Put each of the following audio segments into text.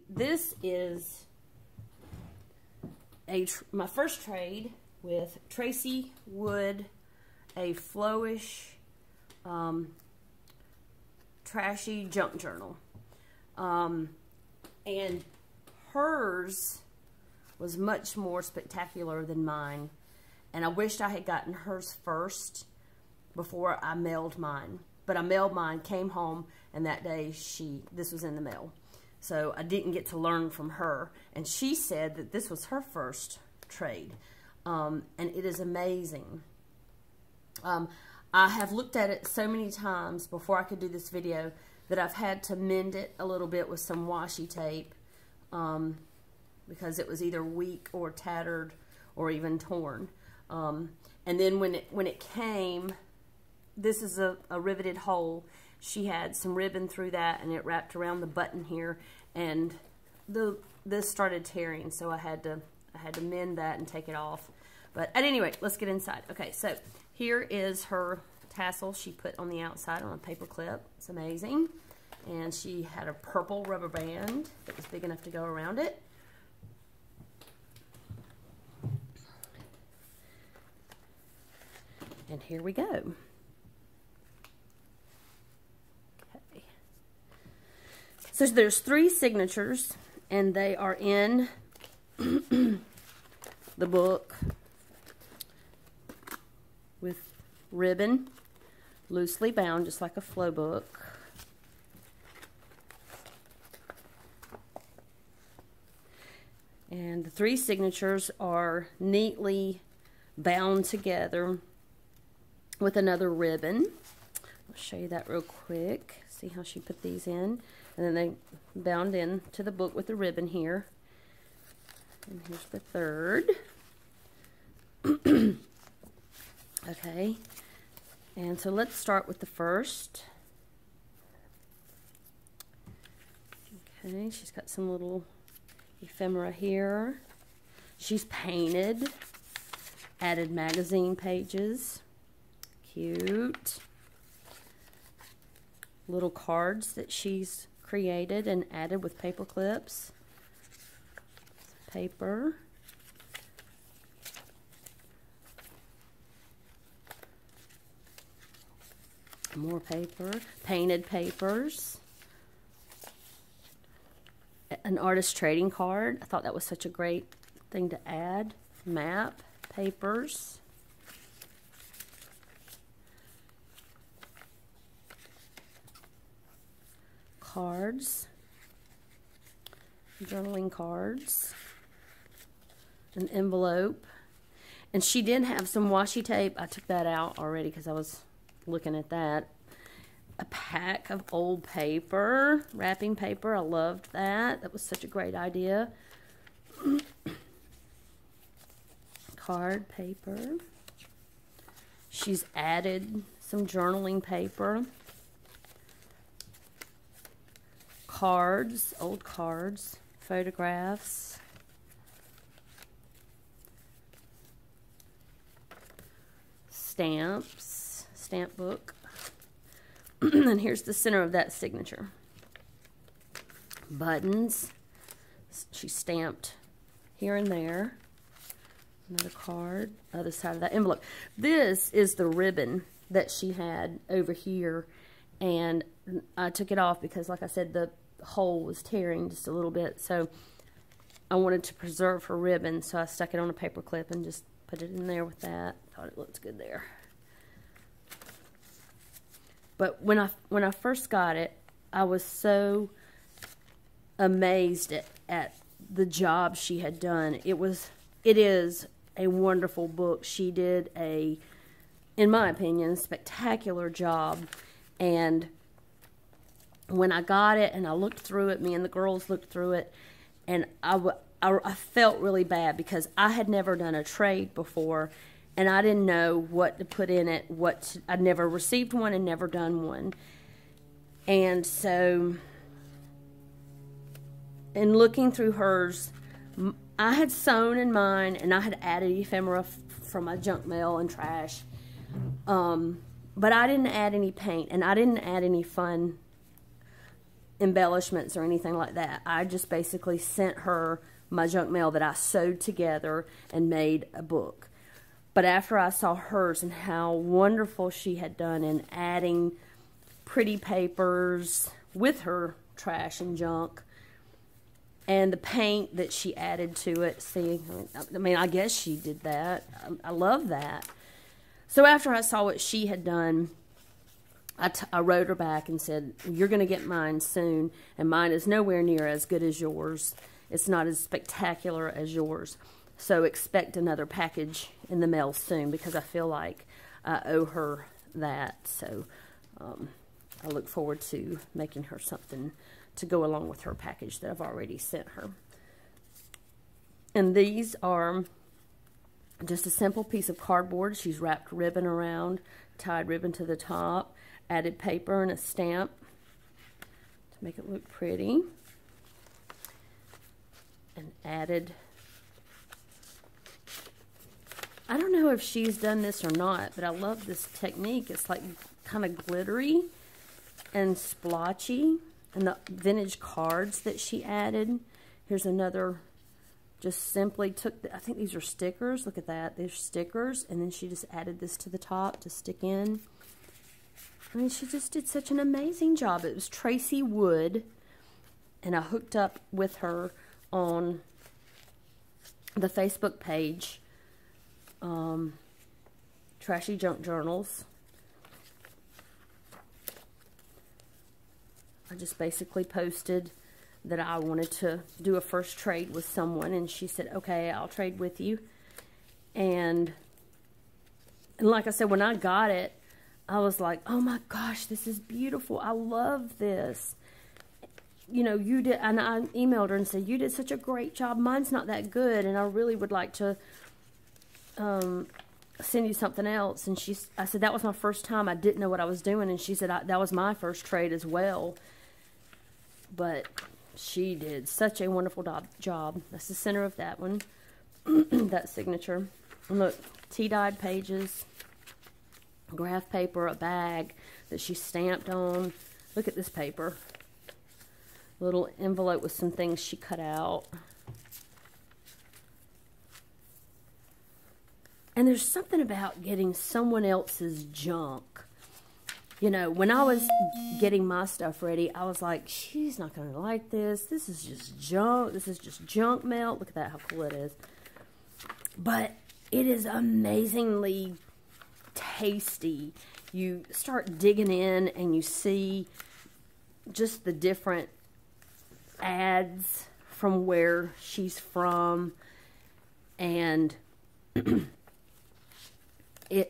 this is my first trade with Tracy Wood, a flowish, trashy junk journal. And hers was much more spectacular than mine. And I wished I had gotten hers first before I mailed mine. But I mailed mine, came home, and that day this was in the mail. So I didn't get to learn from her. And she said that this was her first trade. And it is amazing. I have looked at it so many times before I could do this video that I've had to mend it a little bit with some washi tape because it was either weak or tattered or even torn. And then when it came, this is a riveted hole. She had some ribbon through that, and it wrapped around the button here, and this started tearing, so I had to mend that and take it off. But at any rate, let's get inside. Okay, so here is her tassel she put on the outside on a paper clip. It's amazing. And she had a purple rubber band that was big enough to go around it. And here we go. Okay. So there's 3 signatures, and they are in the book with ribbon, loosely bound, just like a flow book. And the 3 signatures are neatly bound together with another ribbon. I'll show you that real quick. See how she put these in. And then they bound in to the book with the ribbon here. And here's the 3rd. Okay. And so let's start with the first. Okay, she's got some little ephemera here. She's painted, added magazine pages. Cute. Little cards that she's created and added with paper clips. Paper. More paper. Painted papers. An artist trading card. I thought that was such a great thing to add. Map. Papers. Cards. Journaling cards. An envelope. And she did have some washi tape. I took that out already because I was looking at that. A pack of old paper, wrapping paper. I loved that. That was such a great idea. Card paper. She's added some journaling paper. Cards, old cards, photographs. Stamps, stamp book. And here's the center of that signature. Buttons. She stamped here and there. Another card. Other side of that envelope. This is the ribbon that she had over here. And I took it off because, like I said, the hole was tearing just a little bit. So I wanted to preserve her ribbon. So I stuck it on a paper clip and just put it in there with that. Thought it looked good there. But when I first got it, I was so amazed at the job she had done. It is a wonderful book. She did a, in my opinion, spectacular job. And when I got it and I looked through it, me and the girls looked through it, and I felt really bad because I had never done a trade before. And I didn't know what to put in it. I'd never received one and never done one. And so, in looking through hers, I had sewn in mine, and I had added ephemera from my junk mail and trash. But I didn't add any paint, and I didn't add any fun embellishments or anything like that. I just basically sent her my junk mail that I sewed together and made a book. But after I saw hers and how wonderful she had done in adding pretty papers with her trash and junk, and the paint that she added to it, see, I mean, I guess she did that. I love that. So after I saw what she had done, I wrote her back and said, you're going to get mine soon, and mine is nowhere near as good as yours. It's not as spectacular as yours. So expect another package in the mail soon, because I feel like I owe her that. So I look forward to making her something to go along with her package that I've already sent her. And these are just a simple piece of cardboard. She's wrapped ribbon around, tied ribbon to the top, added paper and a stamp to make it look pretty, and added, I don't know if she's done this or not, but I love this technique. It's like kind of glittery and splotchy, and the vintage cards that she added. Here's another, just simply took, I think these are stickers. Look at that. They're stickers, and then she just added this to the top to stick in. I mean, she just did such an amazing job. It was Tracy Wood, and I hooked up with her on the Facebook page, Trashy Junk Journals. I just basically posted that I wanted to do a first trade with someone, and she said, okay, I'll trade with you. And like I said, when I got it, I was like, oh my gosh, this is beautiful. I love this. You know, you did, and I emailed her and said, you did such a great job. Mine's not that good, and I really would like to send you something else. And I said, that was my first time. I didn't know what I was doing. And she said, that was my first trade as well. But she did such a wonderful job. That's the center of that one, that signature. And look, tea-dyed pages, graph paper, a bag that she stamped on. Look at this paper. Little envelope with some things she cut out. And there's something about getting someone else's junk. You know, when I was getting my stuff ready, I was like, she's not going to like this. This is just junk. This is just junk mail. Look at that, how cool it is. But it is amazingly tasty. You start digging in and you see just the different ads from where she's from, and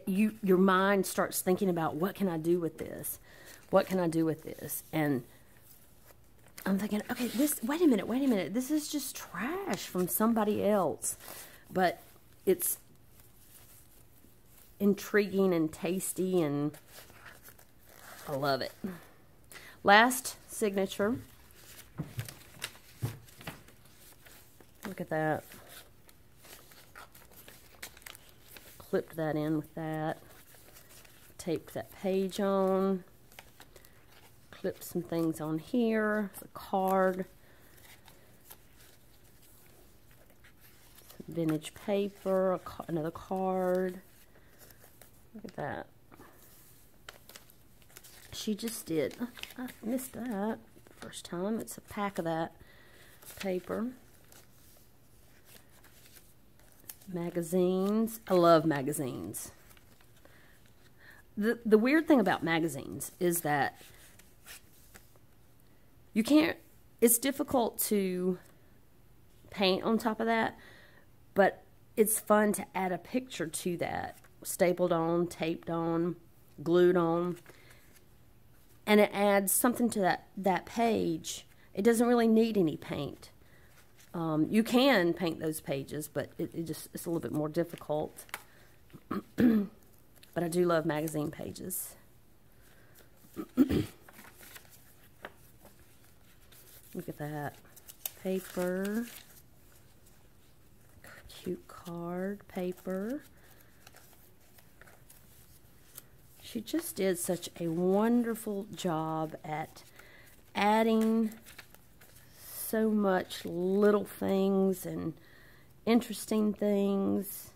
your mind starts thinking about, what can I do with this? What can I do with this? And I'm thinking, okay, wait a minute. This is just trash from somebody else. But it's intriguing and tasty, and I love it. Last signature. Look at that. Clipped that in with that. Taped that page on. Clipped some things on here. It's a card. Some vintage paper. Another card. Look at that. She just did. I missed that the first time. It's a pack of that paper. Magazines. I love magazines. The weird thing about magazines is that you can't, it's difficult to paint on top of that, but it's fun to add a picture to that. Stapled on, taped on, glued on. And it adds something to that page. It doesn't really need any paint. You can paint those pages, but it's a little bit more difficult. But I do love magazine pages. Look at that. Paper. Cute card. Paper. She just did such a wonderful job at adding so much little things and interesting things.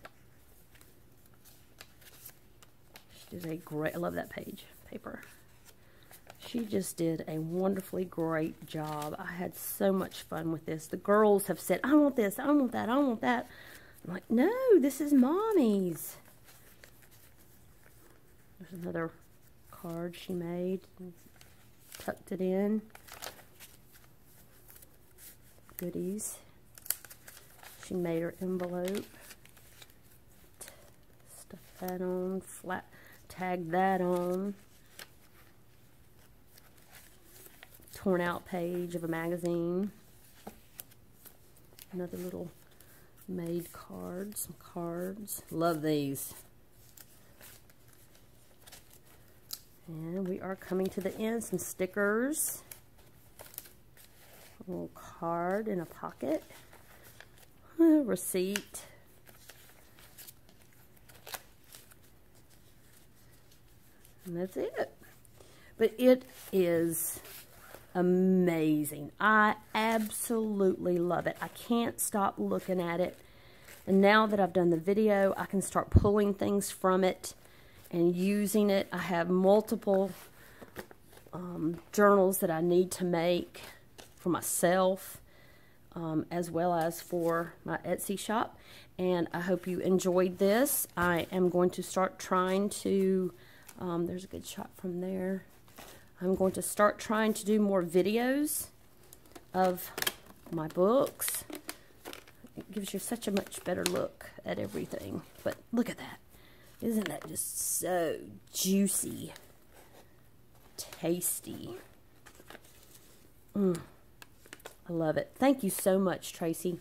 She did a great, I love that paper. She just did a wonderfully great job. I had so much fun with this. The girls have said, I want this, I want that, I want that. I'm like, no, this is Mommy's. There's another card she made. Tucked it in. Goodies. She made her envelope. Stuff that on. Flat. Tag that on. Torn out page of a magazine. Another little made card. Some cards. Love these. And we are coming to the end. Some stickers. A little card in a pocket. A receipt. And that's it. But it is amazing. I absolutely love it. I can't stop looking at it. And now that I've done the video, I can start pulling things from it and using it. I have multiple journals that I need to make for myself, as well as for my Etsy shop. And I hope you enjoyed this. I am going to start trying to, there's a good shot from there. I'm going to start trying to do more videos of my books. It gives you such a much better look at everything. But look at that. Isn't that just so juicy? Tasty. I love it. Thank you so much, Tracy.